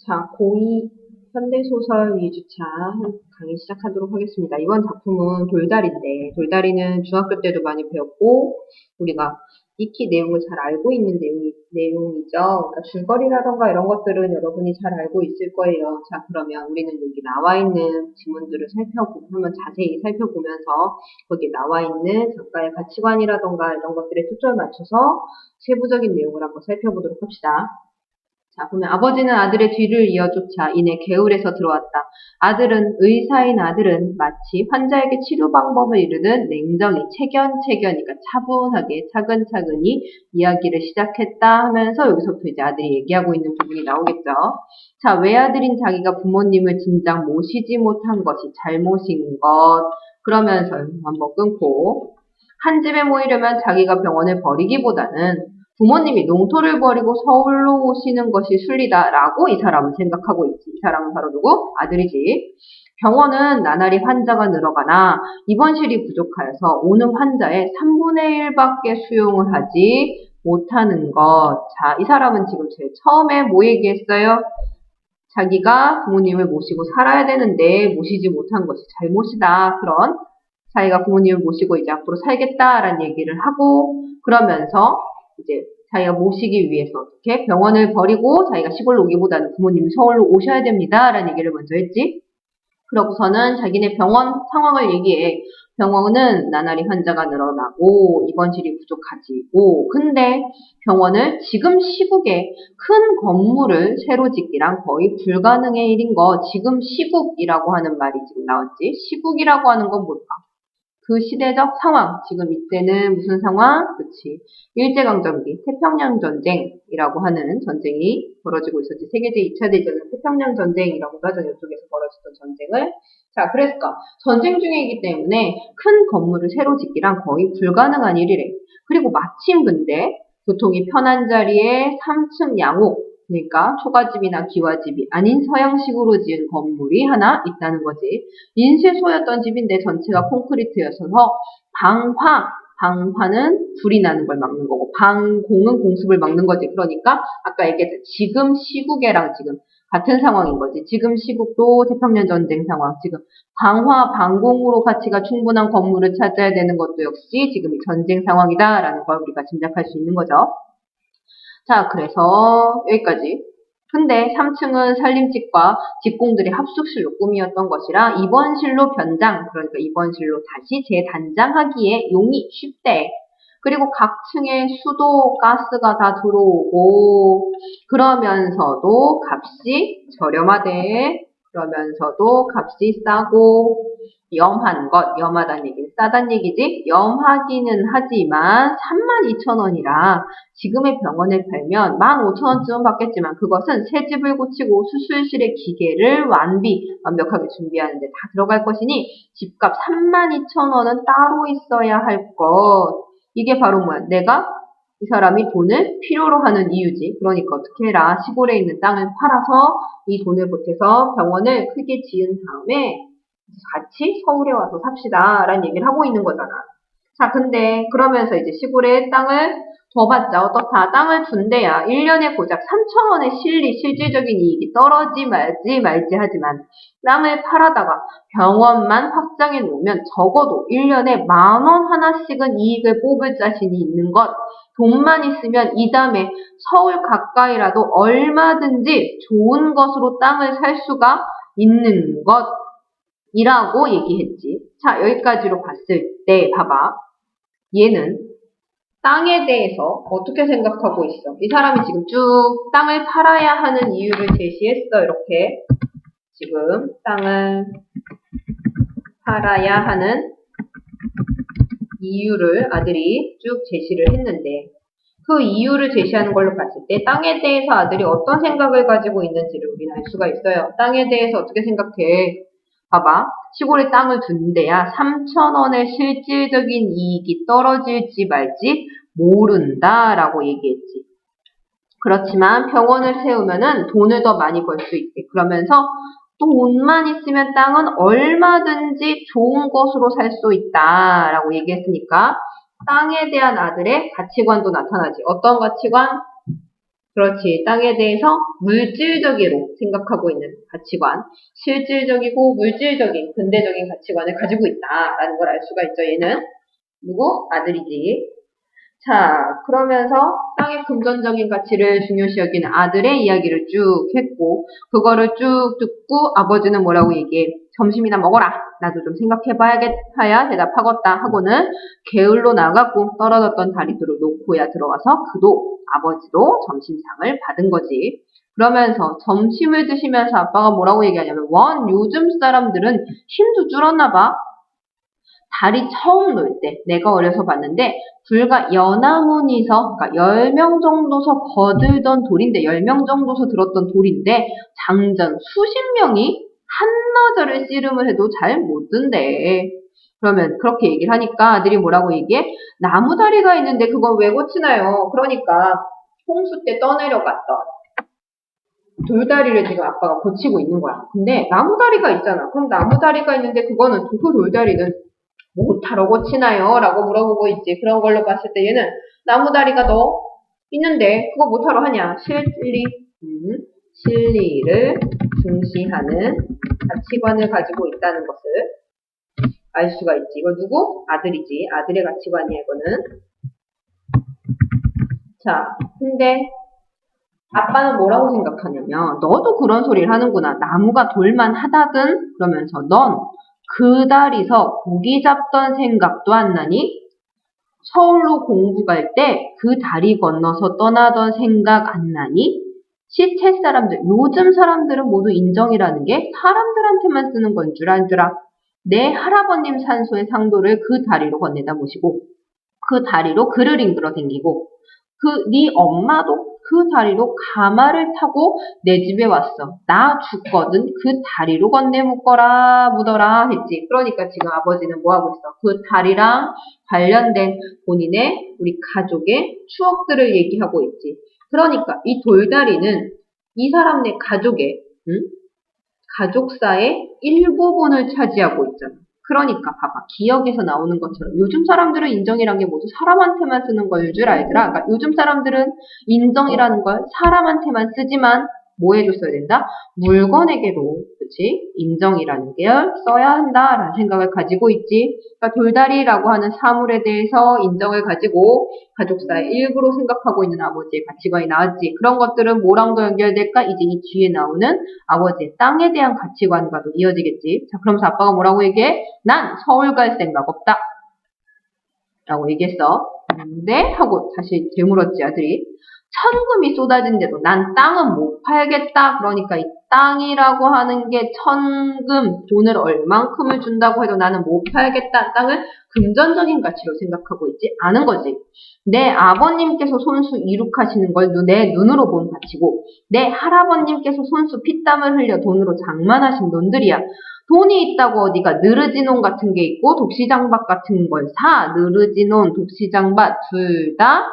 자, 고2 현대소설 2주차 강의 시작하도록 하겠습니다. 이번 작품은 돌다리인데, 돌다리는 중학교 때도 많이 배웠고, 우리가 익히 내용을 잘 알고 있는 내용이죠. 그러니까 줄거리라던가 이런 것들은 여러분이 잘 알고 있을 거예요. 자, 그러면 우리는 여기 나와 있는 지문들을 한번 자세히 살펴보면서 거기에 나와 있는 작가의 가치관이라던가 이런 것들에 초점을 맞춰서 세부적인 내용을 한번 살펴보도록 합시다. 자, 보면 아버지는 아들의 뒤를 이어쫓아 이내 개울에서 들어왔다. 의사인 아들은 마치 환자에게 치료 방법을 이르듯 냉정히 그러니까 차분하게 차근차근히 이야기를 시작했다 하면서 여기서부터 이제 아들이 얘기하고 있는 부분이 나오겠죠. 자, 외아들인 자기가 부모님을 진작 모시지 못한 것이 잘못인 것. 그러면서 한번 끊고 한 집에 모이려면 자기가 병원을 버리기보다는 부모님이 농토를 버리고 서울로 오시는 것이 순리다라고 이 사람은 생각하고 있지. 이 사람은 바로 누구? 아들이지. 병원은 나날이 환자가 늘어가나 입원실이 부족하여서 오는 환자의 3분의 1밖에 수용을 하지 못하는 것. 자, 이 사람은 지금 제일 처음에 뭐 얘기했어요? 자기가 부모님을 모시고 살아야 되는데 모시지 못한 것이 잘못이다. 그런 자기가 부모님을 모시고 이제 앞으로 살겠다라는 얘기를 하고 그러면서 이제 자기가 모시기 위해서 어떻게 병원을 버리고 자기가 시골로 오기보다는 부모님이 서울로 오셔야 됩니다라는 얘기를 먼저 했지. 그러고서는 자기네 병원 상황을 얘기해. 병원은 나날이 환자가 늘어나고 입원실이 부족하지고 근데 병원을 지금 시국에 큰 건물을 새로 짓기랑 거의 불가능의 일인 거. 지금 시국이라고 하는 말이 지금 나왔지. 시국이라고 하는 건 뭘까? 그 시대적 상황, 지금 이때는 무슨 상황? 그치. 일제강점기, 태평양전쟁이라고 하는 전쟁이 벌어지고 있었지. 세계제 2차 대전은 태평양전쟁이라고 하죠. 이쪽에서 벌어졌던 전쟁을. 자, 그랬을까? 전쟁 중이기 때문에 큰 건물을 새로 짓기란 거의 불가능한 일이래. 그리고 마침 근데 교통이 편한 자리에 3층 양옥, 그러니까 초가집이나 기와집이 아닌 서양식으로 지은 건물이 하나 있다는 거지. 인쇄소였던 집인데 전체가 콘크리트여서 방화는 불이 나는 걸 막는 거고 방공은 공습을 막는 거지. 그러니까 아까 얘기했던 지금 시국에랑 지금 같은 상황인 거지. 지금 시국도 태평양 전쟁 상황. 지금 방공으로 가치가 충분한 건물을 찾아야 되는 것도 역시 지금 전쟁 상황이다라는 걸 우리가 짐작할 수 있는 거죠. 자, 그래서 여기까지. 근데 3층은 살림집과 집공들의 합숙실로 꾸미었던 것이라 입원실로 변장, 그러니까 입원실로 다시 재단장하기에 용이 쉽대. 그리고 각 층에 수도, 가스가 다 들어오고 그러면서도 값이 저렴하대. 그러면서도 값이 싸고 염하다는 얘기는 싸다는 얘기지. 염하기는 하지만 32,000원이라 지금의 병원에 팔면 15,000원쯤은 받겠지만 그것은 새 집을 고치고 수술실의 기계를 완벽하게 준비하는데 다 들어갈 것이니 집값 32,000원은 따로 있어야 할 것. 이게 바로 뭐야? 이 사람이 돈을 필요로 하는 이유지. 그러니까 어떻게 해라. 시골에 있는 땅을 팔아서 이 돈을 보태서 병원을 크게 지은 다음에 같이 서울에 와서 삽시다 라는 얘기를 하고 있는 거잖아. 자, 근데 그러면서 이제 시골에 땅을 둬봤자 어떻다. 땅을 둔대야 1년에 고작 3,000원의 실질적인 이익이 떨어지 말지 하지만 땅을 팔아다가 병원만 확장해 놓으면 적어도 1년에 10,000원 하나씩은 이익을 뽑을 자신이 있는 것. 돈만 있으면 이 다음에 서울 가까이라도 얼마든지 좋은 것으로 땅을 살 수가 있는 것이라고 얘기했지. 자, 여기까지로 봤을 때 봐봐. 얘는 땅에 대해서 어떻게 생각하고 있어? 이 사람이 지금 쭉 땅을 팔아야 하는 이유를 제시했어. 이렇게 지금 땅을 팔아야 하는 이유를 아들이 쭉 제시를 했는데 그 이유를 제시하는 걸로 봤을 때 땅에 대해서 아들이 어떤 생각을 가지고 있는지를 우리는 알 수가 있어요. 땅에 대해서 어떻게 생각해? 봐봐. 시골에 땅을 둔 데야 3,000원의 실질적인 이익이 떨어질지 말지 모른다라고 얘기했지. 그렇지만 병원을 세우면은 돈을 더 많이 벌 수 있대. 그러면서 돈만 있으면 땅은 얼마든지 좋은 것으로 살 수 있다라고 얘기했으니까 땅에 대한 아들의 가치관도 나타나지. 어떤 가치관? 그렇지. 땅에 대해서 물질적으로 생각하고 있는 가치관, 실질적이고 물질적인 근대적인 가치관을 가지고 있다라는 걸 알 수가 있죠. 얘는 누구? 아들이지. 자, 그러면서 땅의 금전적인 가치를 중요시 여기는 아들의 이야기를 쭉 했고, 그거를 쭉 듣고 아버지는 뭐라고 얘기해? 점심이나 먹어라. 나도 좀 생각해봐야겠어야 대답하겠다 하고는 게을로 나가고 떨어졌던 다리들을 놓고야 들어와서 그도 아버지도 점심상을 받은 거지. 그러면서 점심을 드시면서 아빠가 뭐라고 얘기하냐면, 요즘 사람들은 힘도 줄었나 봐. 달이 처음 놀 때 내가 어려서 봤는데 불과 연화문이서 그러니까 10명 정도서 거들던 돌인데 10명 정도서 들었던 돌인데 장전 수십 명이 한나절을 씨름을 해도 잘 못 든대. 그러면 그렇게 얘기를 하니까 아들이 뭐라고 얘기해? 나무다리가 있는데 그건 왜 고치나요? 그러니까 홍수 때 떠내려갔던 돌다리를 지금 아빠가 고치고 있는 거야. 근데 나무다리가 있잖아. 그럼 나무다리가 있는데 그거는 그 돌다리는 못하러 고치나요? 라고 물어보고 있지. 그런 걸로 봤을 때 얘는 나무다리가 더 있는데 그거 못하러 하냐? 실리를 중시하는 가치관을 가지고 있다는 것을 알 수가 있지. 이거 누구? 아들이지. 아들의 가치관이야 이거는. 자, 근데 아빠는 뭐라고 생각하냐면 너도 그런 소리를 하는구나. 나무가 돌만 하다든 그러면서 넌 그 다리서 고기 잡던 생각도 안 나니? 서울로 공부 갈 때 그 다리 건너서 떠나던 생각 안 나니? 시체 사람들, 요즘 사람들은 모두 인정이라는 게 사람들한테만 쓰는 건 줄 알더라. 내 할아버님 산소의 상도를 그 다리로 건네다 모시고 그 다리로 그를 잉글어 댕기고 네 엄마도 그 다리로 가마를 타고 내 집에 왔어. 나 죽거든 그 다리로 건네 묻어라 했지. 그러니까 지금 아버지는 뭐 하고 있어? 그 다리랑 관련된 본인의 우리 가족의 추억들을 얘기하고 있지. 그러니까 이 돌다리는 이 사람네 가족의 가족사의 일부분을 차지하고 있잖아. 그러니까 봐봐. 기억에서 나오는 것처럼 요즘 사람들은 인정이란 게 모두 사람한테만 쓰는 걸 줄 알더라. 그러니까 요즘 사람들은 인정이라는 걸 사람한테만 쓰지만 뭐에도 써야 된다? 물건에게도 그치? 인정이라는 걸 써야 한다라는 생각을 가지고 있지. 그러니까 돌다리라고 하는 사물에 대해서 인정을 가지고 가족사의 일부로 생각하고 있는 아버지의 가치관이 나왔지. 그런 것들은 뭐랑도 연결될까? 이제 이 뒤에 나오는 아버지의 땅에 대한 가치관과도 이어지겠지. 자, 그러면서 아빠가 뭐라고 얘기해? 난 서울 갈 생각 없다. 라고 얘기했어. 네? 하고 다시 되물었지, 아들이. 천금이 쏟아진대도 난 땅은 못 팔겠다. 그러니까 이 땅이라고 하는 게 천금, 돈을 얼만큼을 준다고 해도 나는 못 팔겠다. 땅을 금전적인 가치로 생각하고 있지 않은 거지. 내 아버님께서 손수 이룩하시는 걸 내 눈으로 본 가치고 내 할아버님께서 손수 피땀을 흘려 돈으로 장만하신 돈들이야. 돈이 있다고 어디가 느르지논 같은 게 있고 독시장밭 같은 걸 사. 느르지논, 독시장밭 둘 다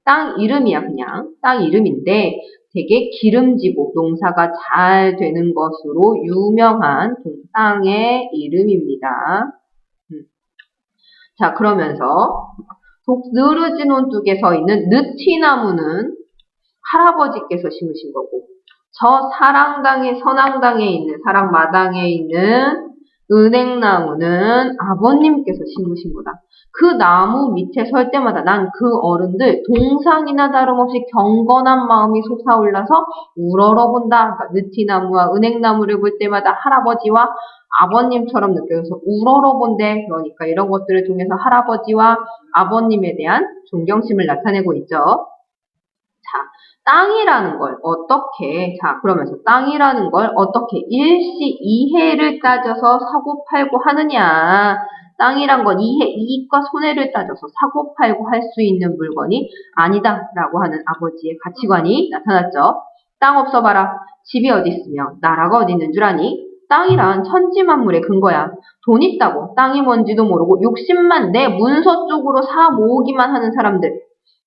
땅 이름이야 그냥. 땅 이름인데 되게 기름지고 농사가 잘 되는 것으로 유명한 땅의 이름입니다. 자, 그러면서 느르지논 쪽에 서 있는 느티나무는 할아버지께서 심으신 거고 저 사랑당에 선앙당에 있는 사랑마당에 있는 은행나무는 아버님께서 심으신 거다. 그 나무 밑에 설 때마다 난 그 어른들 동상이나 다름없이 경건한 마음이 솟아올라서 우러러본다. 그러니까 느티나무와 은행나무를 볼 때마다 할아버지와 아버님처럼 느껴져서 우러러본대. 그러니까 이런 것들을 통해서 할아버지와 아버님에 대한 존경심을 나타내고 있죠. 자, 땅이라는 걸 어떻게, 자, 그러면서 땅이라는 걸 어떻게 일시 이해를 따져서 사고 팔고 하느냐. 땅이란 건 이익과 손해를 따져서 사고 팔고 할 수 있는 물건이 아니다라고 하는 아버지의 가치관이 나타났죠. 땅 없어 봐라. 집이 어디 있으며 나라가 어디 있는 줄 아니? 땅이란 천지만물의 근거야. 돈 있다고 땅이 뭔지도 모르고 욕심만 내 문서 쪽으로 사 모으기만 하는 사람들.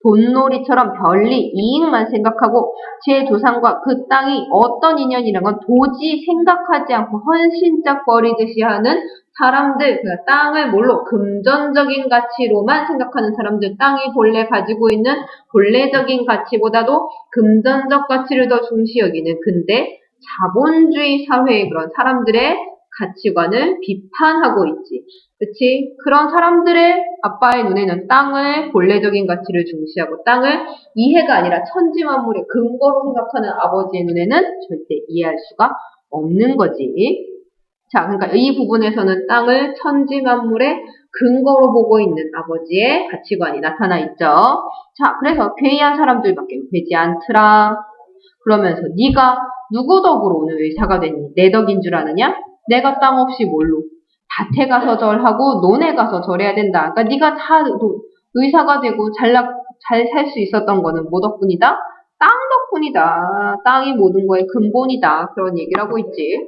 돈놀이처럼 별리 이익만 생각하고 제 조상과 그 땅이 어떤 인연이란 건 도저히 생각하지 않고 헌신짝거리듯이 하는 사람들, 그러니까 땅을 뭘로? 금전적인 가치로만 생각하는 사람들, 땅이 본래 가지고 있는 본래적인 가치보다도 금전적 가치를 더 중시 여기는, 근데 자본주의 사회의 그런 사람들의 가치관을 비판하고 있지. 그치? 그런 사람들의 아빠의 눈에는 땅을 본래적인 가치를 중시하고 땅을 이해가 아니라 천지만물의 근거로 생각하는 아버지의 눈에는 절대 이해할 수가 없는 거지. 자, 그러니까 이 부분에서는 땅을 천지만물의 근거로 보고 있는 아버지의 가치관이 나타나 있죠. 자, 그래서 괴이한 사람들밖에 되지 않더라. 그러면서 네가 누구 덕으로 오늘 의사가 됐니? 내 덕인 줄 아느냐? 내가 땅 없이 뭘로? 밭에 가서 절하고 논에 가서 절해야 된다. 그러니까 네가 다 의사가 되고 잘 살 수 있었던 거는 뭐 덕분이다? 땅 덕분이다. 땅이 모든 거의 근본이다. 그런 얘기를 하고 있지.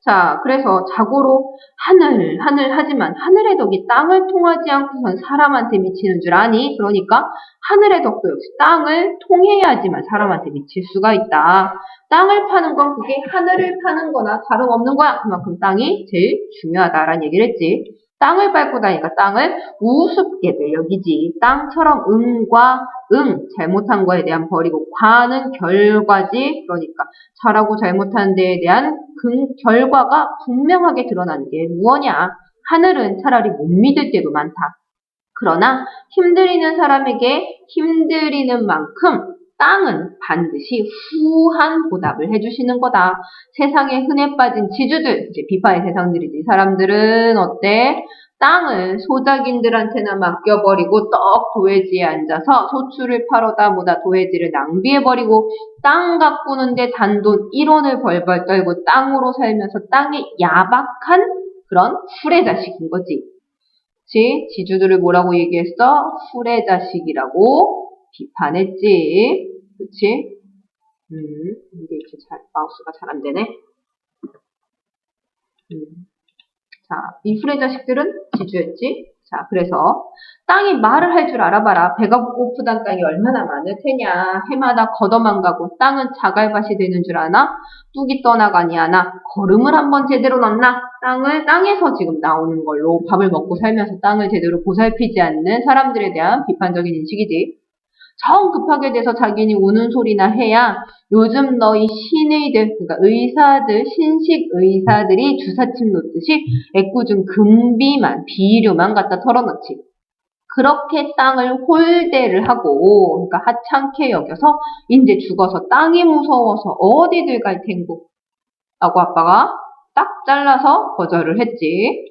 자, 그래서 자고로 하늘 하지만 하늘의 덕이 땅을 통하지 않고선 사람한테 미치는 줄 아니? 그러니까 하늘의 덕도 역시 땅을 통해야지만 사람한테 미칠 수가 있다. 땅을 파는 건 그게 하늘을 파는 거나 다름없는 거야. 그만큼 땅이 제일 중요하다라는 얘기를 했지. 땅을 밟고 다니까 땅을 우습게들 여기지. 땅처럼 응과 잘못한 거에 대한 벌이고 과는 결과지. 그러니까 잘하고 잘못한 데에 대한 결과가 분명하게 드러나는 게 무엇이냐? 하늘은 차라리 못 믿을 때도 많다. 그러나 힘들이는 사람에게 힘들이는 만큼 땅은 반드시 후한 보답을 해주시는 거다. 세상에 흔해 빠진 지주들, 이제 비파의 세상들이지. 사람들은 어때? 땅을 소작인들한테나 맡겨버리고 떡 도회지에 앉아서 소출을 팔아다 뭐다 도회지를 낭비해버리고 땅 가꾸는데 단돈 1원을 벌벌 떨고 땅으로 살면서 땅에 야박한 그런 후레 자식인 거지. 그치? 지주들을 뭐라고 얘기했어? 후레 자식이라고 비판했지. 그치? 이게 이렇게 마우스가 잘 안 되네. 자, 이 후레 자식들은 지주였지. 자, 그래서 땅이 말을 할 줄 알아봐라. 배가 고프단 땅이 얼마나 많을 테냐. 해마다 걷어만 가고 땅은 자갈밭이 되는 줄 아나? 뚝이 떠나가니 하나? 걸음을 한번 제대로 넣나? 땅에서 지금 나오는 걸로 밥을 먹고 살면서 땅을 제대로 보살피지 않는 사람들에 대한 비판적인 인식이지. 정 급하게 돼서 자기니 우는 소리나 해야 요즘 너희 신의들, 그러니까 의사들, 신식 의사들이 주사침 놓듯이 애꿎은 금비만, 비료만 갖다 털어놓지. 그렇게 땅을 홀대를 하고, 그러니까 하찮게 여겨서 이제 죽어서 땅이 무서워서 어디들 갈 텐고 라고 아빠가 딱 잘라서 거절을 했지.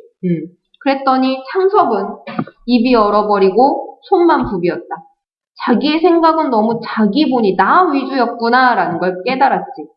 그랬더니 창섭은 입이 얼어버리고 손만 부비었다. 자기의 생각은 너무 자기 본이 나 위주였구나 라는 걸 깨달았지.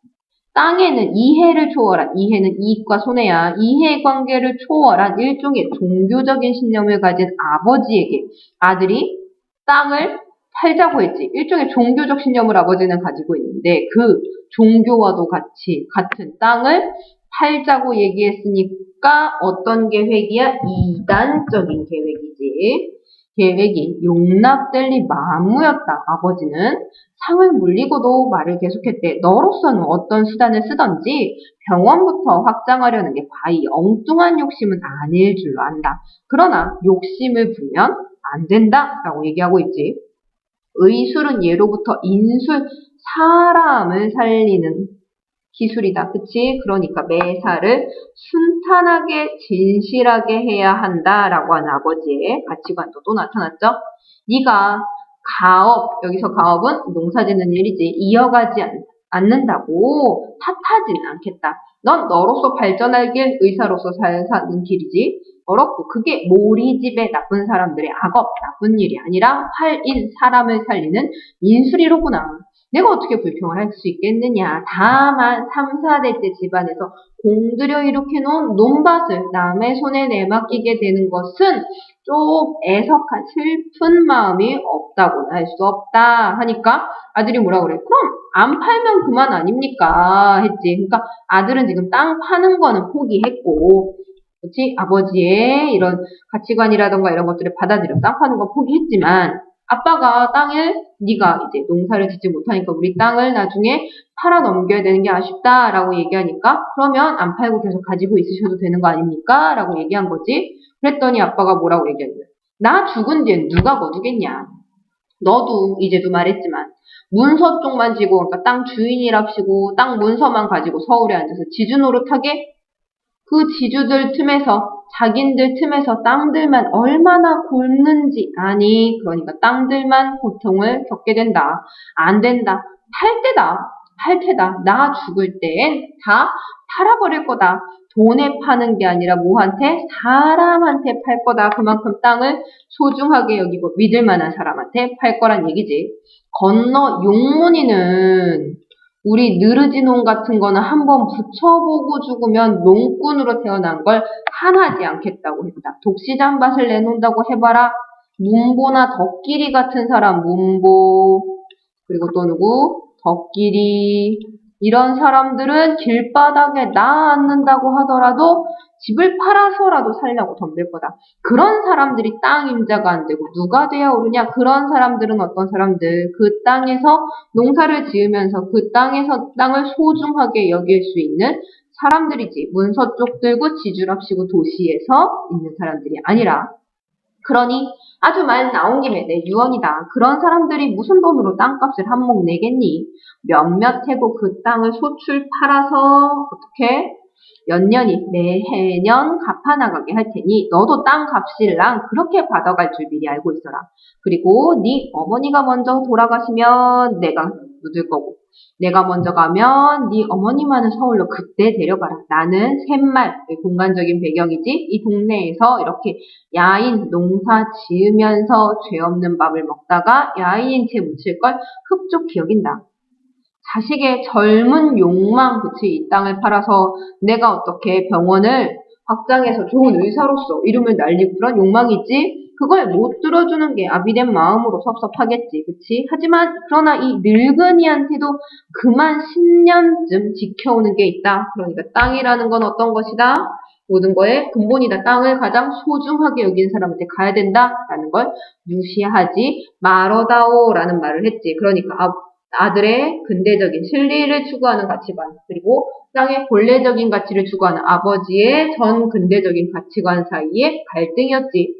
땅에는 이해를 초월한, 이해는 이익과 손해야, 이해관계를 초월한 일종의 종교적인 신념을 가진 아버지에게 아들이 땅을 팔자고 했지. 일종의 종교적 신념을 아버지는 가지고 있는데 그 종교와도 같은 땅을 팔자고 얘기했으니까 어떤 계획이야? 이단적인 계획이지. 계획이 용납될 리 마무였다. 아버지는 상을 물리고도 말을 계속했대. 너로서는 어떤 수단을 쓰던지 병원부터 확장하려는 게 과히 엉뚱한 욕심은 아닐 줄로 안다. 그러나 욕심을 부리면 안 된다. 라고 얘기하고 있지. 의술은 예로부터 인술, 사람을 살리는 기술이다. 그치? 그러니까 매사를 순탄하게 진실하게 해야 한다라고 하는 아버지의 가치관도 또 나타났죠. 네가 가업, 여기서 가업은 농사짓는 일이지 이어가지 않는다고 탓하지는 않겠다. 넌 너로서 발전할 길, 의사로서 사는 길이지. 어렵고 그게 우리 집의 나쁜 사람들의 악업, 나쁜 일이 아니라 사람을 살리는 인술이로구나. 내가 어떻게 불평을 할 수 있겠느냐. 다만 3, 4대째 집안에서 공들여 일으켜 놓은 논밭을 남의 손에 내맡기게 되는 것은 좀 애석한 슬픈 마음이 없다고는 할 수 없다 하니까 아들이 뭐라고 그래? 그럼 안 팔면 그만 아닙니까? 했지. 그러니까 아들은 지금 땅 파는 거는 포기했고 그치? 아버지의 이런 가치관이라던가 이런 것들을 받아들여 땅 파는 건 포기했지만 아빠가 땅을 네가 이제 농사를 짓지 못하니까 우리 땅을 나중에 팔아 넘겨야 되는 게 아쉽다라고 얘기하니까 그러면 안 팔고 계속 가지고 있으셔도 되는 거 아닙니까? 라고 얘기한 거지. 그랬더니 아빠가 뭐라고 얘기했냐. 나 죽은 뒤엔 누가 거두겠냐. 너도 이제도 말했지만 문서 쪽만 지고 그러니까 땅 주인이랍시고 땅 문서만 가지고 서울에 앉아서 지주 노릇하게 그 지주들 틈에서 자긴들 틈에서 땅들만 얼마나 곪는지 아니 그러니까 땅들만 고통을 겪게 된다. 안 된다. 팔 테다. 나 죽을 땐 다 팔아버릴 거다. 돈에 파는 게 아니라 뭐한테? 사람한테 팔 거다. 그만큼 땅을 소중하게 여기고 믿을 만한 사람한테 팔 거란 얘기지. 건너 용문이는 우리 느르지농 같은 거는 한번 붙여보고 죽으면 농꾼으로 태어난 걸 한하지 않겠다고 했다. 독시장밭을 내놓는다고 해봐라. 문보나 덕길이 같은 사람, 문보. 그리고 또 누구? 덕길이. 이런 사람들은 길바닥에 나앉는다고 하더라도 집을 팔아서라도 살려고 덤빌 거다. 그런 사람들이 땅 임자가 안 되고 누가 돼야 오르냐? 그런 사람들은 어떤 사람들? 그 땅에서 농사를 지으면서 그 땅에서 땅을 소중하게 여길 수 있는 사람들이지. 문서 쪽 들고 지주랍시고 도시에서 있는 사람들이 아니라. 그러니 아주 말 나온 김에 내 유언이다. 그런 사람들이 무슨 돈으로 땅값을 한몫 내겠니? 몇몇 해고 그 땅을 소출 팔아서 어떻게? 연년이 매해년 갚아나가게 할 테니 너도 땅 값이랑 그렇게 받아갈 줄 미리 알고 있어라. 그리고 네 어머니가 먼저 돌아가시면 내가 묻을 거고 내가 먼저 가면 네 어머니만은 서울로 그때 데려가라. 나는 샘말, 공간적인 배경이지 이 동네에서 이렇게 야인 농사 지으면서 죄 없는 밥을 먹다가 야인인 채 묻힐 걸 흡족히 여긴다. 자식의 젊은 욕망, 그치, 이 땅을 팔아서 내가 어떻게 병원을 확장해서 좋은 의사로서 이름을 날리고 그런 욕망이 있지? 그걸 못 들어주는 게 아비된 마음으로 섭섭하겠지, 그치? 하지만, 그러나 이 늙은이한테도 그만 10년쯤 지켜오는 게 있다. 그러니까 땅이라는 건 어떤 것이다? 모든 거의 근본이다. 땅을 가장 소중하게 여기는 사람한테 가야 된다라는 걸 무시하지 말어다오라는 말을 했지. 그러니까 아들의 근대적인 실리를 추구하는 가치관, 그리고 땅의 본래적인 가치를 추구하는 아버지의 전 근대적인 가치관 사이의 갈등이었지.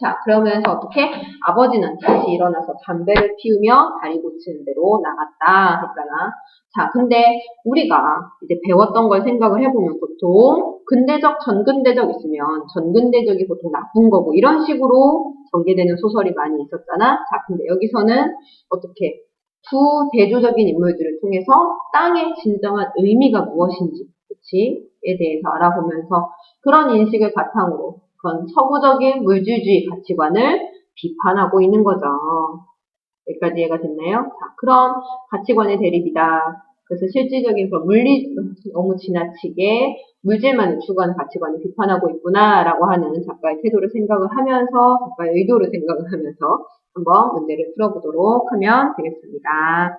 자, 그러면서 어떻게? 아버지는 다시 일어나서 담배를 피우며 다리 고치는 대로 나갔다 했잖아. 자, 근데 우리가 이제 배웠던 걸 생각을 해보면 보통 근대적, 전근대적 있으면 전근대적이 보통 나쁜 거고 이런 식으로 전개되는 소설이 많이 있었잖아. 자, 근데 여기서는 어떻게? 두 대조적인 인물들을 통해서 땅의 진정한 의미가 무엇인지, 그치?에 대해서 알아보면서 그런 인식을 바탕으로 그런 서구적인 물질주의 가치관을 비판하고 있는 거죠. 여기까지 이해가 됐나요? 자, 그런 가치관의 대립이다. 그래서 실질적인 그런 너무 지나치게 물질만을 추구하는 가치관을 비판하고 있구나라고 하는 작가의 태도를 생각을 하면서, 작가의 의도를 생각을 하면서 한번 문제를 풀어보도록 하면 되겠습니다.